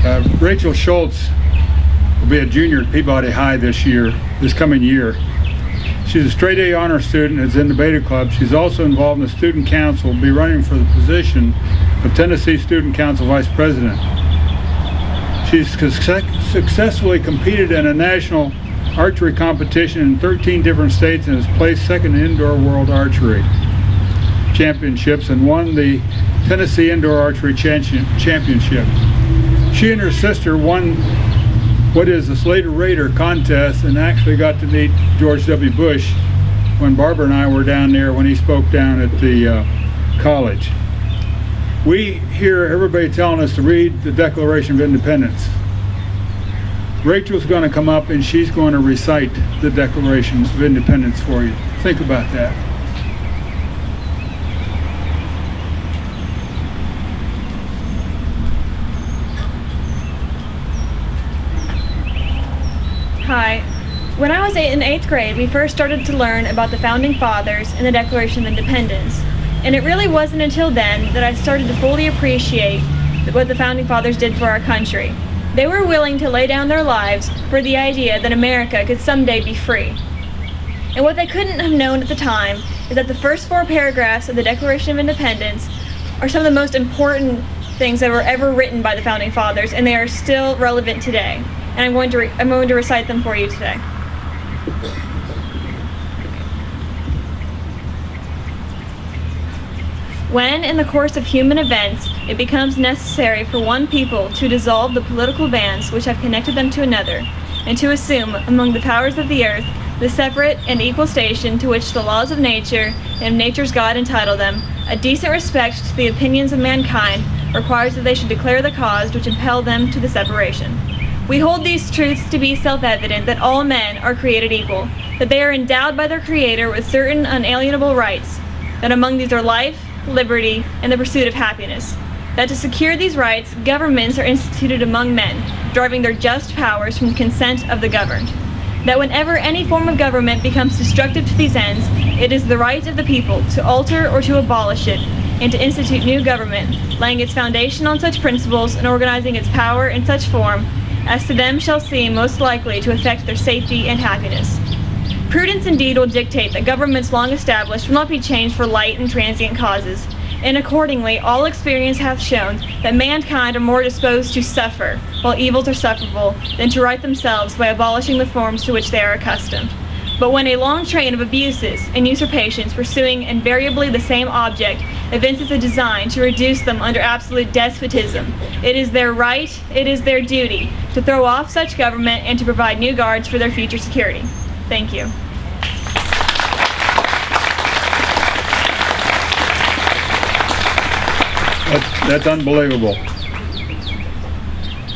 Rachael Schulze will be a junior at Peabody High this coming year. She's a straight A honor student and is in the Beta Club. She's also involved in the student council, will be running for the position of Tennessee Student Council Vice President. She's successfully competed in a national archery competition in 13 different states and has placed second in indoor world archery championships and won the Tennessee Indoor Archery Championship. She and her sister won what is the Slater Raider contest and actually got to meet George W. Bush when Barbara and I were down there when he spoke down at the college. We hear everybody telling us to read the Declaration of Independence. Rachel's going to come up and she's going to recite the Declaration of Independence for you. Think about that. Hi. When I was in 8th grade, we first started to learn about the Founding Fathers and the Declaration of Independence. And it really wasn't until then that I started to fully appreciate what the Founding Fathers did for our country. They were willing to lay down their lives for the idea that America could someday be free. And what they couldn't have known at the time is that the first 4 paragraphs of the Declaration of Independence are some of the most important things that were ever written by the Founding Fathers, and they are still relevant today. And I'm going to recite them for you today. When, in the course of human events, it becomes necessary for one people to dissolve the political bands which have connected them to another, and to assume, among the powers of the earth, the separate and equal station to which the laws of nature and of nature's God entitle them, a decent respect to the opinions of mankind requires that they should declare the cause which impelled them to the separation. We hold these truths to be self-evident, that all men are created equal, that they are endowed by their Creator with certain unalienable rights, that among these are life, liberty, and the pursuit of happiness, that to secure these rights, governments are instituted among men, deriving their just powers from the consent of the governed, that whenever any form of government becomes destructive to these ends, it is the right of the people to alter or to abolish it, and to institute new government, laying its foundation on such principles and organizing its power in such form as to them shall seem most likely to affect their safety and happiness. Prudence indeed will dictate that governments long established will not be changed for light and transient causes, and accordingly all experience hath shown that mankind are more disposed to suffer, while evils are sufferable, than to right themselves by abolishing the forms to which they are accustomed. But when a long train of abuses and usurpations pursuing invariably the same object evinces a design to reduce them under absolute despotism, it is their right, it is their duty, to throw off such government and to provide new guards for their future security. Thank you. That's unbelievable.